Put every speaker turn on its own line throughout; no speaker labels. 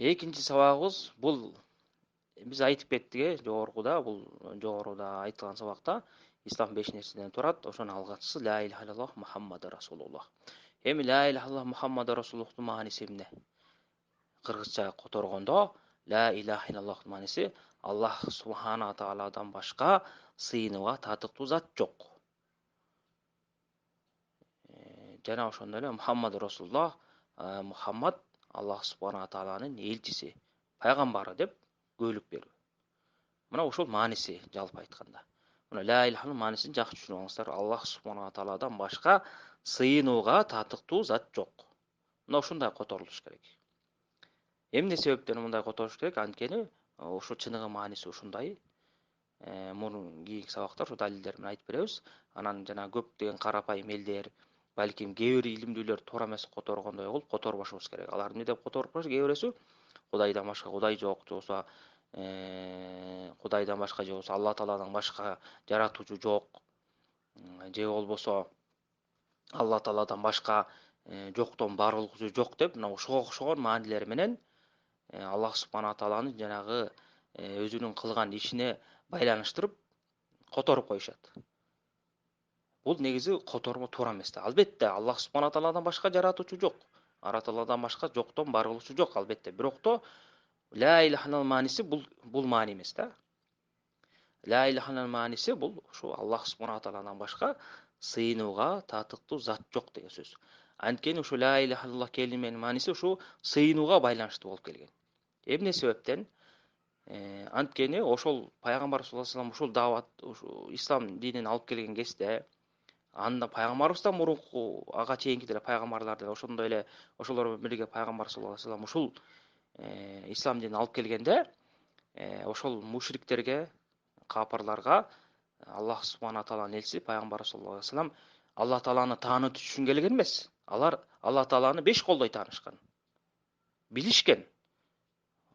Экинчи сабагыбыз бул биз айтып кеттик, жогоруда айтылган сабакта ислам 5 нерседен турат. Ошонун алгачкысы ла иляха иллаллах Мухаммаду расулуллах. Эми ла иляха иллаллах Мухаммаду расулуллахтын мааниси эмне? Кыргызча которгондо ла иляха иллаллахтын мааниси Аллах субхана тааладан башка сыйынууга татыктуу зат жок. Жана ошондой эле Мухаммаду расулуллах, Мухаммад Аллах субхана тааланын элчиси, пайгамбары деп көөлүк берүү. Мына ошол мааниси жалпы айтканда. Мына ла илаханын маанисин жакшы түшүнүп алыңыздар. Аллах субхана тааладан башка сыйынууга татыктуу зат жок. Мына ушундай которулуш керек. Эмне себептен мындай которулуш керек? Анткени ошо чыныгы мааниси ушундай. Мурун кийинки сабактар ошо далилдер менен айтып беребиз. Анан жана көптөгөн карапайым элдер, балким кээ бир илимдүүлөр туура эмес которгондой болуп которбашыбыз керек. Алар эмне деп которуп барыш? Кээ бирөөсү Кудайдан башка Кудай жок, же болбосо Кудайдан башка, же болбосо Алла Тааладан башка жаратуучу жок, же болбосо Алла Тааладан башка жоктон барлыгы жок деп, мына ошого окшогон маанилер менен Аллах субхана тааланын жанагы өзүнүн кылган ишине байланыштырып которуп коюшат. Бул негизи котормо туура эмес да. Албетте Аллах субхана тааладан башка жаратуучу жок. Алла Тааладан башка жоктон барлыгы жок албетте. Бирокто ла иляха иллаллах мааниси бул маани эмес да. Ла иляха иллаллах мааниси бул ушу Аллах субхана тааладан башка сыйынууга татыктуу зат жок деген сөз. Анткени ушу ла иляха иллаллах келименин мааниси ушу сыйынууга байланыштуу болуп келген. Эмне себептен? Анткени ошол пайгамбар саллаллаху алейхи вассалам ушул даават, ушу ислам динин алып келген кезде анда пайгамбарыбыздан мурунку ага чейинки деле пайгамбарлар деле ошондой эле ошолор менен бирге пайгамбар саллаллаху алейхи вассалам ушул ислам динин алып келгенде ошол мушриктерге, капырларга Аллах субхана тааланын элчиси пайгамбар саллаллаху алейхи вассалам Алла тааланы таанытыш үчүн келген эмес. Алар Алла тааланы беш колдой таанышкан. Билишкен.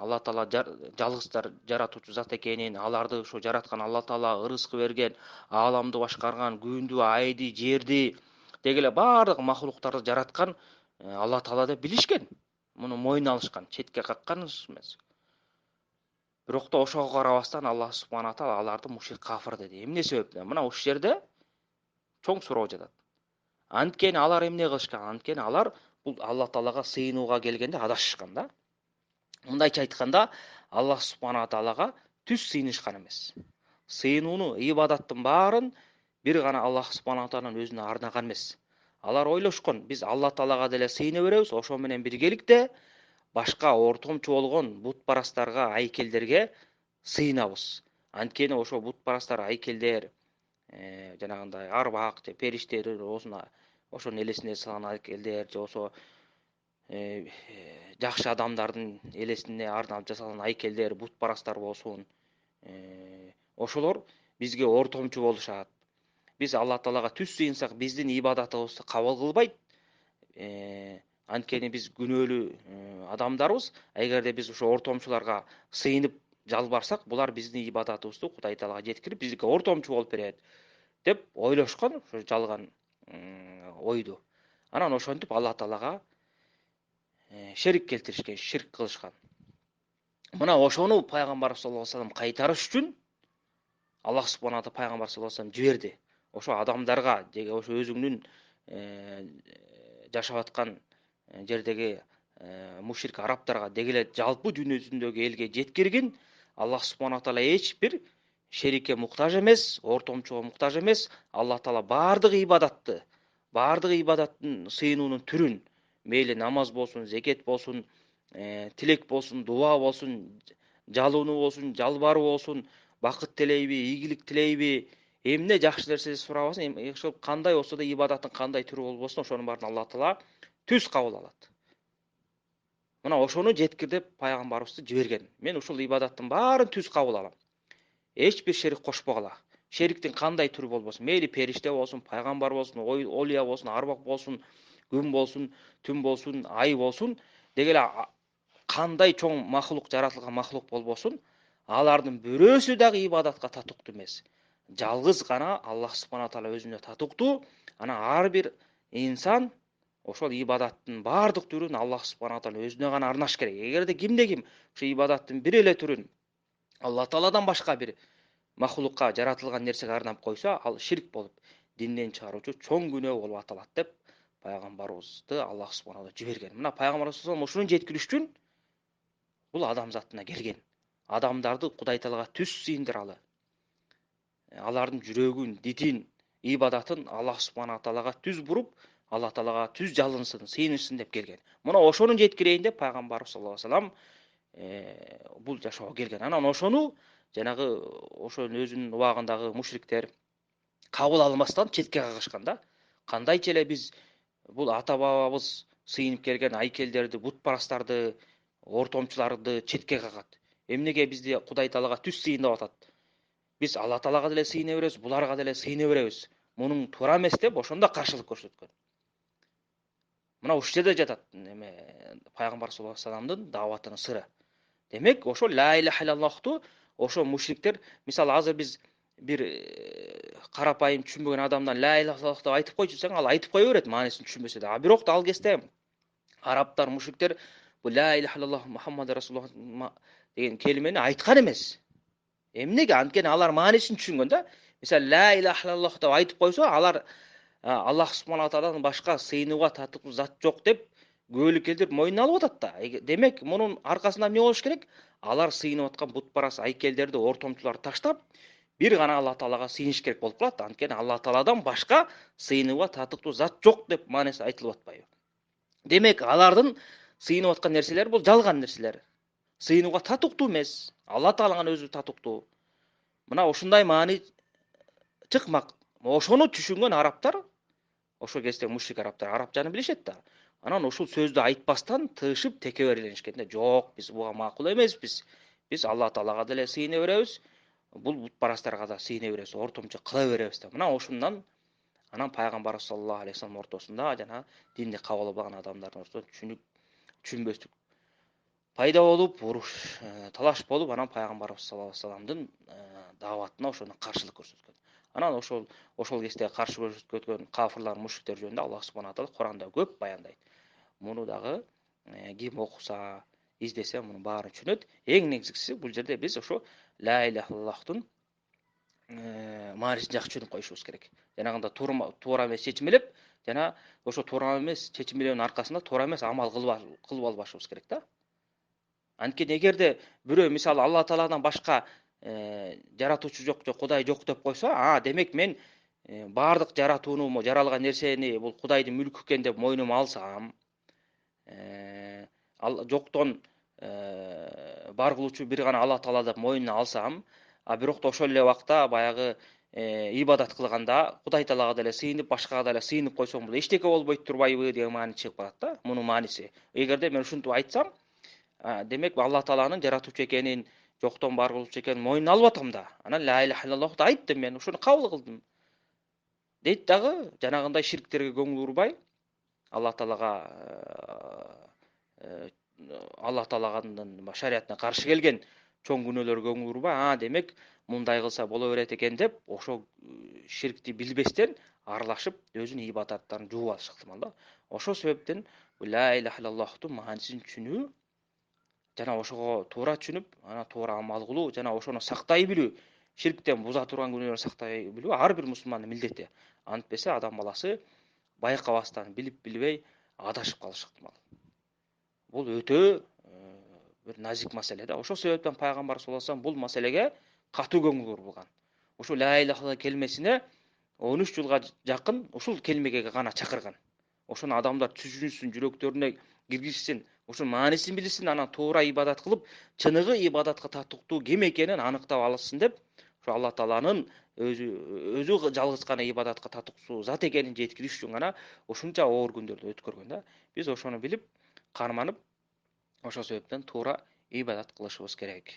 Алла Таала жалгыздар жаратуучу зат экенин, аларды ошо жараткан Алла Таала ырызкы берген, ааламды башкарган, күндү, айды, жерди, деги эле бардык махлуктарды жараткан Алла Таала деп билишкен. Муну мойнуна алышкан, четке каккан эмес. Бирокто ошого карабастан Аллах субхана таала аларды мушрик кафир деди. Эмне себептен? Мына ушул жерде чоң суроо жатат. Анткени алар эмне кылышкан? Анткени алар бул Алла Таалага сыйынууга келгенде адашышкан да. Мындайча айтканда, Аллах субхана таалага түз сыйынышкан эмес. Сыйынууну, ибадаттын баарын бир гана Аллах субхана тааланын өзүнө арнаган эмес. Алар ойлошкон, биз Алла Таалага деле сыйына беребиз, ошо менен биргеликте башка ортомчу болгон бутпарастарга, айкелдерге сыйынабыз. Анткени ошо бутпарастар, айкелдер, жанагындай арбак же периштелер болсун, ошонун элесине салган айкелдер же болсо жакшы адамдардын элесине арналып жасалган айкелдер, бутпарастар болсун, ошолор бизге ортомчу болушат. Биз Алла Таалага түз сыйынсак, биздин ибадатыбызды кабыл кылбайт. Анткени биз күнөөлүү адамдарбыз. Эгерде биз ошо ортомчуларга сыйынып жалбарсак, булар биздин ибадатыбызды Кудай Таалага жеткирип, бизге ортомчу болуп берет деп ойлошкон, ошо жалган ойду. Анан ошентип Алла Таалага шерик келтиришкен, ширк кылышкан. Мына ошону пайгамбар саллаллаху алейхи вассалам кайтарыш үчүн Аллах субхана таала пайгамбар саллаллаху алейхи вассалам жиберди. Ошо адамдарга, деги ошо өзүнүн жашап аткан жердеги мушрик арабтарга, деги эле жалпы дүйнө жүзүндөгү элге жеткиргин. Аллах субхана таала эч бир шерикке муктаж эмес, ортомчуга муктаж эмес. Алла Таала бардык ибадаттын сыйынуунун түрүн, мейли намаз болсун, зекет болсун, тилек болсун, дуа болсун, жалынуу болсун, жалбаруу болсун, бакыт тилейби, ийгилик тилейби, эмне жакшы нерсе сурабасын, ошол кандай болсо да ибадаттын кандай түрү болбосун, ошонун баарын Алла Таала түз кабыл алат. Мына ошону жеткир деп пайгамбарыбызды жиберген. Мен ушул ибадаттын баарын түз кабыл алам. Эч бир шерик кошпогула. Шериктин кандай түрү болбосун, мейли периште болсун, пайгамбар болсун, олия болсун, арбак болсун, күн болсун, түн болсун, ай болсун, деги эле кандай чоң махлук жаратылган махлук болбосун, алардын бирөөсү дагы ибадатка татыктуу эмес. Жалгыз гана Аллах субхана таала өзүнө татыктуу. Ана ар бир инсан ошол ибадаттын баардык түрүн Аллах субхана таала өзүнө гана арнаш керек. Эгерде кимде ким ошо ибадаттын бир эле түрүн Алла тааладан башка бир махлукка, жаратылган нерсеге арнап койсо, ал ширк болуп, динден чыгаруучу чоң күнөө болуп аталат деп пайгамбарыбызды Аллах субхана таала жиберген. Мына пайгамбар саллаллаху ушуну жеткириш үчүн бул адам затына келген. Адамдарды Кудай таалага түз сыйындыралы. Алардын жүрөгүн, дитин, ибадатын Аллах субхана таалага түз буруп, Алла таалага түз жалынсын, сыйынышсын деп келген. Мына ошону жеткирейин деп пайгамбар саллаллаху алейхи вассалам бул жашоого келген. Анан ошону жанагы ошонун өзүнүн убагындагы мушриктер кабыл алмастан четке кагышкан да. Кандайча эле биз бул ата бабабыз сыйынып келген айкелдерди, бутпарастарды, ортомчуларды четке кагат. Эмнеге бизди Кудай таалага түз сыйындап атат? Биз Алла таалага деле сыйына беребиз, буларга деле сыйына беребиз. Мунун туура эмес деп ошондо каршылык көрсөткөн. Мына ушул жерде жатат эме пайгамбар саллаллаху алейхи вассаламдын дааватынын сыры. Демек, ошо ла иляха иллаллахту ошо мушриктер, мисалы азыр биз бир карапайым түшүнбөгөн адамдан ла иляха иллаллах деп айтып койчу десең, ал айтып кое берет маанисин түшүнбөсө да. Бирок ал кезде арабтар, мушриктер бул ла иляха иллаллах Мухаммад расулуллах деген келимени айткан эмес. Эмнеге? Анткени алар маанисин түшүнгөн да. Мисалы ла иляха иллаллах деп айтып койсо, алар Аллах субхана тааладан башка сыйынууга татыктуу зат жок деп күбөлүк келтирип мойнуна алып атат да. Демек, мунун аркасында эмне болуш керек? Алар сыйынып аткан бутпарас айкелдерди, ортомчуларды таштап, бир гана Алла таалага сыйыныш керек болуп калат. Анткени Алла тааладан башка сыйынууга татыктуу зат жок деп мааниси айтылып атпайбы? Демек, алардын сыйынып аткан нерселер бул жалган нерселер. Сыйынууга татыктуу эмес. Алла тааланын өзү татыктуу. Мына ушундай маани чыкмак. Ошону түшүнгөн арабтар, ошол кезде мушрик арабтар арабчаны билишет да. Анан ушул сөздү айтпастан тыышып текеберленишкен да. Жок, биз буга макул эмеспиз. Биз Алла таалага деле сыйына беребиз. Бул бутпарастарга да сыйына беребиз, ортомчу кыла беребиз деп. Мына ошундан анан пайгамбар саллаллаху алейхи вассалам ортосунда жана динди кабыл албаган адамдардын ортосунда түшүнбөстүк пайда болуп, уруш, талаш болуп, анан пайгамбарыбыз саллаллаху алейхи вассаламдын дааватына ошондо каршылык көрсөткөн. Анан ошол кезде каршы көрсөткөн кафырлар, мушриктер жөнүндө Аллах субхана таала Куранда көп баяндайт. Муну дагы ким окуса, издесе мунун баарын түшүнөт. Эң негизгиси бул жерде биз ошо ла иляха иллаллахтын маанисин жакшы түшүнүп коюшубуз керек. Жанагында туура эмес чечим элеп, жана ошо туура эмес чечим элеонун аркасында туура эмес амал кылып албашыбыз керек да. Анткени эгерде бирөө мисалы Алла тааладан башка жаратуучу жок, Кудай жок деп койсо, демек мен баардык жаратууну, жаралган нерсени бул Кудайдын мүлкү экен деп мойнума алсам, ал жоктон бар кылуучу бир гана Алла таала деп мойнуна алсам, бирок ошол эле убакта баягы ибадат кылганда Кудай таалага деле сыйынып, башкага деле сыйынып койсом, бул эчтеке болбойт турбайбы деген маани чыгып калат да. Мунун мааниси. Эгерде мен ушинтип айтсам, демек Алла тааланын жаратуучу экенин, жоктон бар кылуучу экенин мойнуна алып атам да. Анан ла иляха иллаллахты айттым мен, ошону кабыл кылдым. Дейт дагы жанагындай ширктерге көңүл урбай, Алла таалага Алла таалаганын шариятына каршы келген чоң күнөөлөргө көңүл урбай, демек мындай кылса боло берет экен деп, ошо ширкти билбестен аралашып, өзүнүн ибадаттарын жууп алышы ыктымал да. Ошол себептен ла иляха иллаллахтын маанисин түшүнүү жана ошого туура түшүнүп, анан туура амал кылуу жана ошону сактай билүү, ширктен буза турган күнөөлөрдү сактай билүү ар бир мусулмандын милдети. Антпесе адам баласы байкабастан, билип-билбей адашып калышы ыктымал. Бул өтө бир назик маселе да. Ошол себептен пайгамбар саллаллаху алейхи вассалам бул маселеге катуу көңүл бурган. Ушул ла иляха келмесине 13 жылга жакын ушул келмеге гана чакырган. Ошону адамдар түшүнүшсүн, жүрөктөрүнө киргизсин, ушунун маанисин билсин, анан туура ибадат кылып, чыныгы ибадатка татыктуу ким экенин аныктап алышсын деп, ошо Алла тааланын өзү жалгыз гана ибадатка татыктуу зат экенин жеткириш үчүн гана ушунча оор күндөрдү өткөргөн да. Биз ошону билип, карманып, ошол себептен туура ибадат кылышыбыз керек.